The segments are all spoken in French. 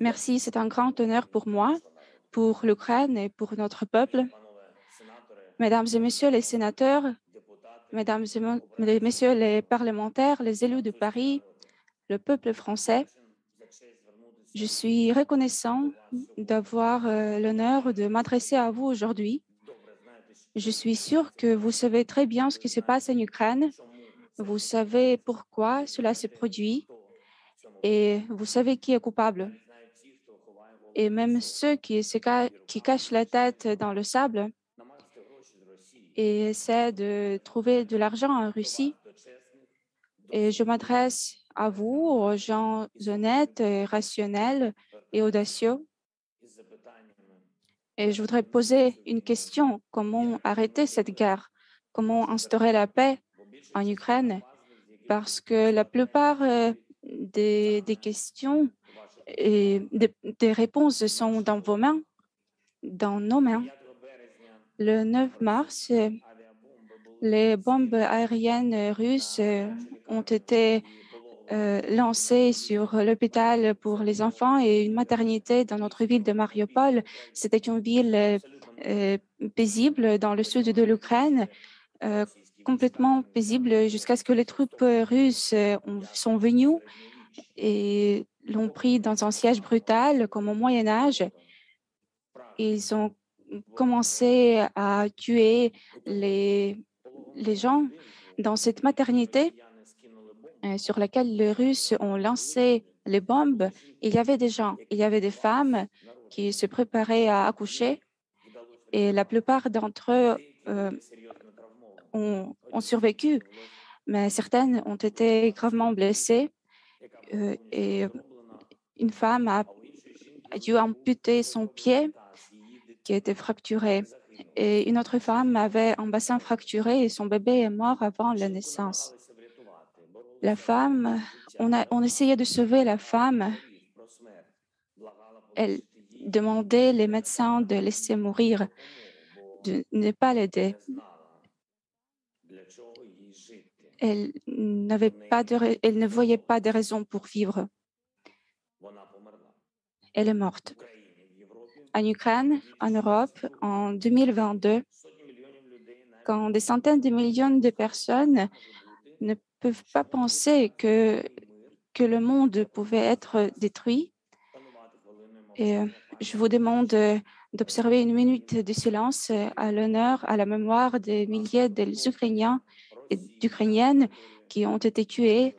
Merci, c'est un grand honneur pour moi, pour l'Ukraine et pour notre peuple. Mesdames et messieurs les sénateurs, messieurs les parlementaires, les élus de Paris, le peuple français, je suis reconnaissant d'avoir l'honneur de m'adresser à vous aujourd'hui. Je suis sûr que vous savez très bien ce qui se passe en Ukraine. Vous savez pourquoi cela se produit et vous savez qui est coupable. Et même ceux qui cachent la tête dans le sable et essaient de trouver de l'argent en Russie. Et je m'adresse à vous, aux gens honnêtes, et rationnels et audacieux. Et je voudrais poser une question. Comment arrêter cette guerre? Comment instaurer la paix en Ukraine? Parce que la plupart des questions et des réponses sont dans vos mains, dans nos mains. Le 9 mars, les bombes aériennes russes ont été lancées sur l'hôpital pour les enfants et une maternité dans notre ville de Mariupol. C'était une ville euh, paisible dans le sud de l'Ukraine, euh, complètement paisible jusqu'à ce que les troupes russes sont venues et l'ont pris dans un siège brutal comme au Moyen Âge. Ils ont commencé à tuer les, les gens dans cette maternité sur laquelle les Russes ont lancé les bombes. Il y avait des gens, il y avait des femmes qui se préparaient à accoucher et la plupart d'entre eux ont survécu, mais certaines ont été gravement blessées et une femme a dû amputer son pied qui était fracturé. Et une autre femme avait un bassin fracturé et son bébé est mort avant la naissance. La femme, on essayait de sauver la femme. Elle demandait les médecins de laisser mourir, de ne pas l'aider. Elle ne voyait pas de raison pour vivre. Elle est morte. En Ukraine, en Europe, en 2022, quand des centaines de millions de personnes ne peuvent pas penser que le monde pouvait être détruit. Et je vous demande d'observer une minute de silence à l'honneur, à la mémoire des milliers d'Ukrainiens et d'Ukrainiennes qui ont été tués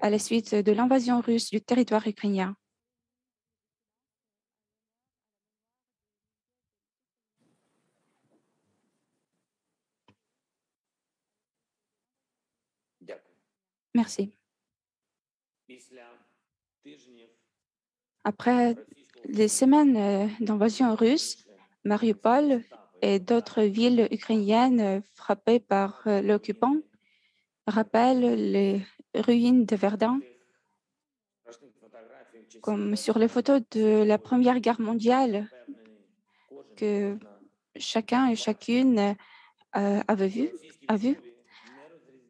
à la suite de l'invasion russe du territoire ukrainien. Merci. Après des semaines d'invasion russe, Mariupol et d'autres villes ukrainiennes frappées par l'occupant rappellent les ruines de Verdun, comme sur les photos de la Première Guerre mondiale que chacun et chacune a vu.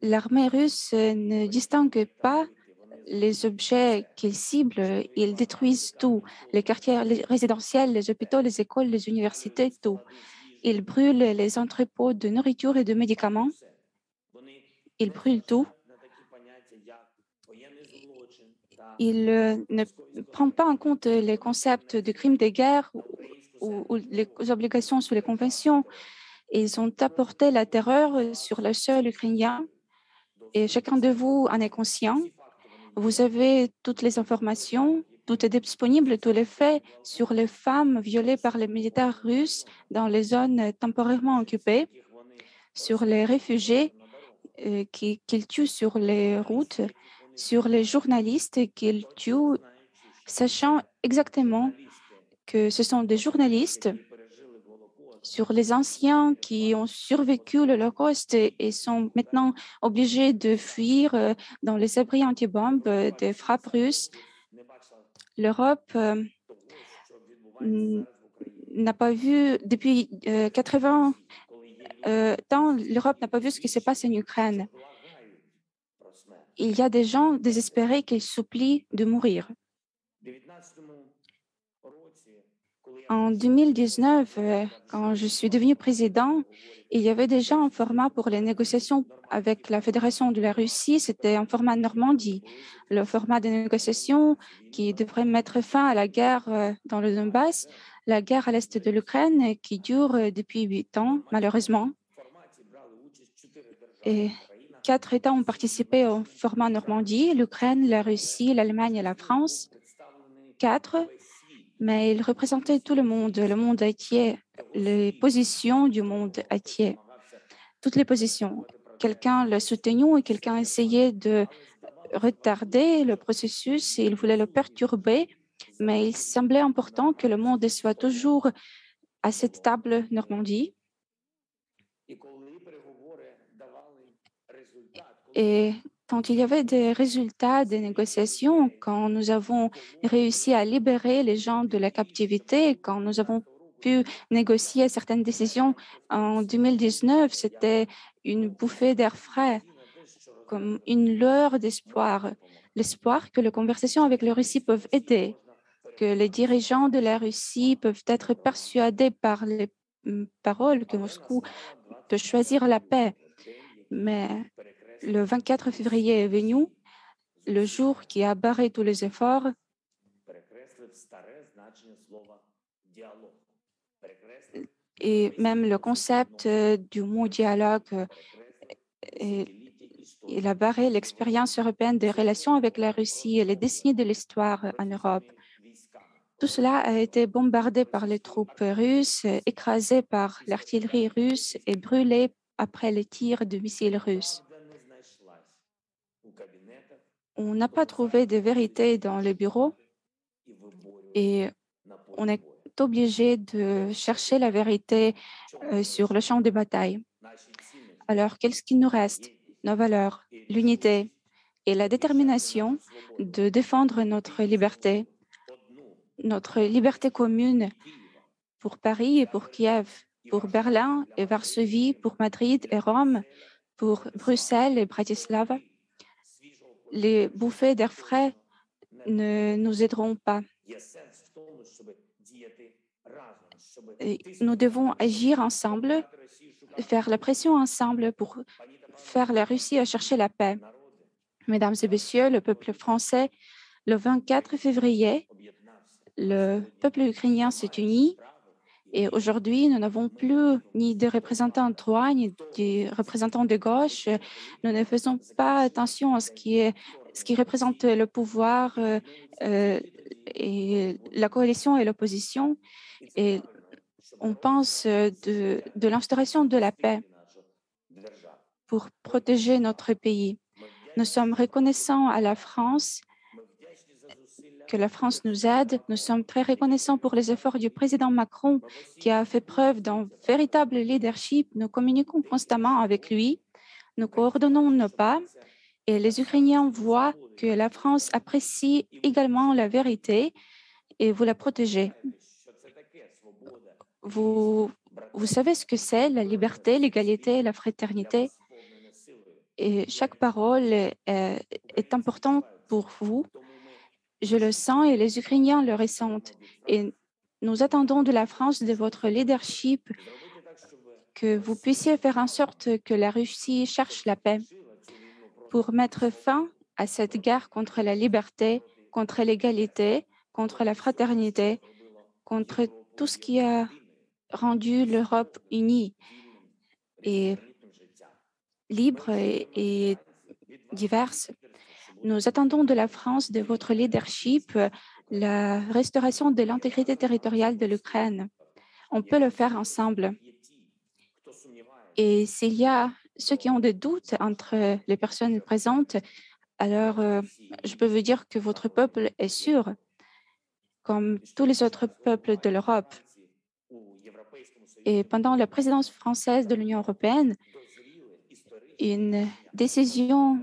L'armée russe ne distingue pas les objets qu'ils ciblent, ils détruisent tout, les quartiers résidentiels, les hôpitaux, les écoles, les universités, tout. Ils brûlent les entrepôts de nourriture et de médicaments, ils brûlent tout. Ils ne prennent pas en compte les concepts de crimes de guerre ou les obligations sous les conventions. Ils ont apporté la terreur sur le sol ukrainien et chacun de vous en est conscient. Vous avez toutes les informations, tout est disponible, tous les faits sur les femmes violées par les militaires russes dans les zones temporairement occupées, sur les réfugiés qu'ils tuent sur les routes, sur les journalistes qu'ils tuent, sachant exactement que ce sont des journalistes, sur les anciens qui ont survécu l'Holocauste et sont maintenant obligés de fuir dans les abris anti-bombes des frappes russes. L'Europe n'a pas vu, depuis 80 ans, l'Europe n'a pas vu ce qui se passe en Ukraine. Il y a des gens désespérés qui supplient de mourir. En 2019, quand je suis devenu président, il y avait déjà un format pour les négociations avec la Fédération de la Russie. C'était un format Normandie, le format de négociations qui devrait mettre fin à la guerre dans le Donbass, la guerre à l'est de l'Ukraine qui dure depuis 8 ans, malheureusement. Et 4 États ont participé au format Normandie, l'Ukraine, la Russie, l'Allemagne et la France. 4, mais ils représentaient tout le monde entier, les positions du monde entier, toutes les positions. Quelqu'un l'a soutenu et quelqu'un essayait de retarder le processus et il voulait le perturber, mais il semblait important que le monde soit toujours à cette table Normandie. Et quand il y avait des résultats des négociations, quand nous avons réussi à libérer les gens de la captivité, quand nous avons pu négocier certaines décisions en 2019, c'était une bouffée d'air frais, comme une lueur d'espoir, l'espoir que les conversations avec la Russie peuvent aider, que les dirigeants de la Russie peuvent être persuadés par les paroles que Moscou peut choisir la paix. Mais le 24 février est venu, le jour qui a barré tous les efforts. Et même le concept du mot dialogue, il a barré l'expérience européenne des relations avec la Russie et les décennies de l'histoire en Europe. Tout cela a été bombardé par les troupes russes, écrasé par l'artillerie russe et brûlé après les tirs de missiles russes. On n'a pas trouvé de vérité dans les bureaux et on est obligé de chercher la vérité sur le champ de bataille. Alors, qu'est-ce qu'il nous reste? Nos valeurs, l'unité et la détermination de défendre notre liberté commune pour Paris et pour Kiev, pour Berlin et Varsovie, pour Madrid et Rome, pour Bruxelles et Bratislava. Les bouffées d'air frais ne nous aideront pas. Et nous devons agir ensemble, faire la pression ensemble pour faire la Russie à chercher la paix. Mesdames et messieurs, le peuple français, le 24 février, le peuple ukrainien s'est uni et aujourd'hui, nous n'avons plus ni de représentants de droite ni de représentants de gauche. Nous ne faisons pas attention à ce qui représente le pouvoir et la coalition et l'opposition. Et on pense de l'instauration de la paix pour protéger notre pays. Nous sommes reconnaissants à la France, que la France nous aide. Nous sommes très reconnaissants pour les efforts du président Macron qui a fait preuve d'un véritable leadership. Nous communiquons constamment avec lui, nous coordonnons nos pas et les Ukrainiens voient que la France apprécie également la vérité et vous la protégez. Vous savez ce que c'est la liberté, l'égalité, la fraternité. Et chaque parole est importante pour vous. Je le sens et les Ukrainiens le ressentent. Et nous attendons de la France, de votre leadership, que vous puissiez faire en sorte que la Russie cherche la paix pour mettre fin à cette guerre contre la liberté, contre l'égalité, contre la fraternité, contre tout ce qui a rendu l'Europe unie et libre et diverse. Nous attendons de la France, de votre leadership, la restauration de l'intégrité territoriale de l'Ukraine. On peut le faire ensemble. Et s'il y a ceux qui ont des doutes entre les personnes présentes, alors je peux vous dire que votre peuple est sûr, comme tous les autres peuples de l'Europe. Et pendant la présidence française de l'Union européenne, une décision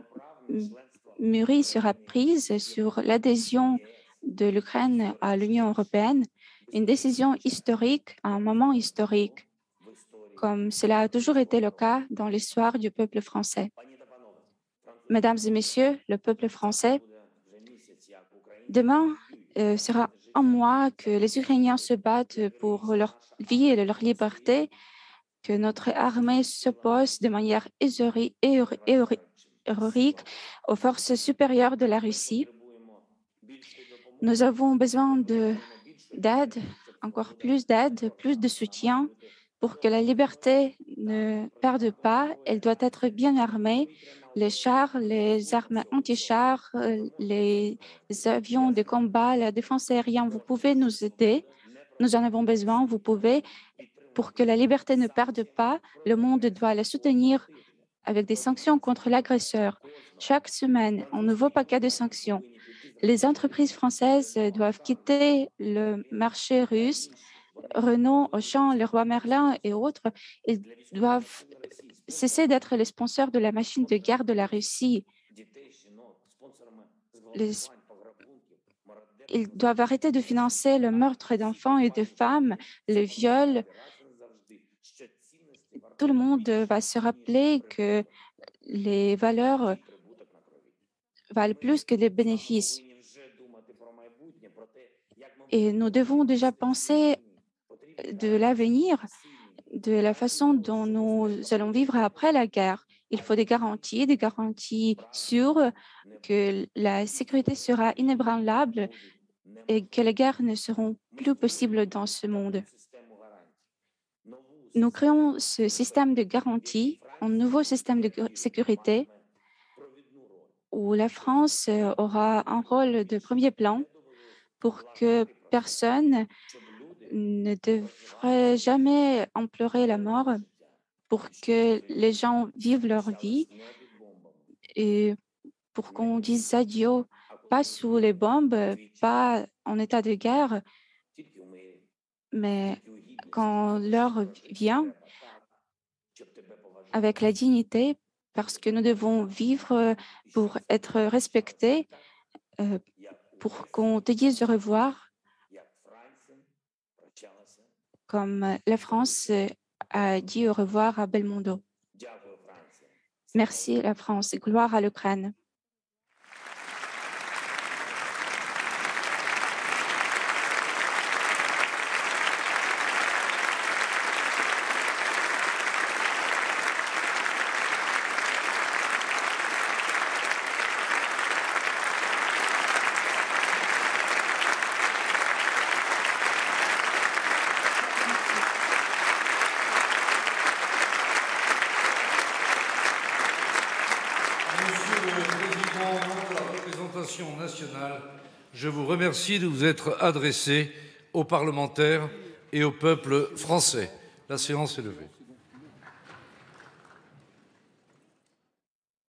mûrie sera prise sur l'adhésion de l'Ukraine à l'Union européenne, une décision historique, à un moment historique, comme cela a toujours été le cas dans l'histoire du peuple français. Mesdames et messieurs, le peuple français, demain sera un mois que les Ukrainiens se battent pour leur vie et leur liberté, que notre armée s'oppose de manière héroïque aux forces supérieures de la Russie. Nous avons besoin d'aide, encore plus d'aide, plus de soutien pour que la liberté ne perde pas. Elle doit être bien armée. Les chars, les armes anti-chars, les avions de combat, la défense aérienne, vous pouvez nous aider. Nous en avons besoin. Vous pouvez, pour que la liberté ne perde pas, le monde doit la soutenir avec des sanctions contre l'agresseur. Chaque semaine, un nouveau paquet de sanctions. Les entreprises françaises doivent quitter le marché russe. Renault, Auchan, Leroy Merlin et autres, ils doivent cesser d'être les sponsors de la machine de guerre de la Russie. Les- Ils doivent arrêter de financer le meurtre d'enfants et de femmes, le viol. Tout le monde va se rappeler que les valeurs valent plus que les bénéfices. Et nous devons déjà penser de l'avenir, de la façon dont nous allons vivre après la guerre. Il faut des garanties sûres que la sécurité sera inébranlable et que les guerres ne seront plus possibles dans ce monde. Nous créons ce système de garantie, un nouveau système de sécurité où la France aura un rôle de premier plan pour que personne ne devrait jamais implorer la mort, pour que les gens vivent leur vie et pour qu'on dise adieu, pas sous les bombes, pas en état de guerre, mais quand l'heure vient, avec la dignité, parce que nous devons vivre pour être respectés, euh, pour qu'on te dise au revoir, comme la France a dit au revoir à Belmondo. Merci la France et gloire à l'Ukraine. Monsieur le Président de la représentation nationale, je vous remercie de vous être adressé aux parlementaires et au peuple français. La séance est levée.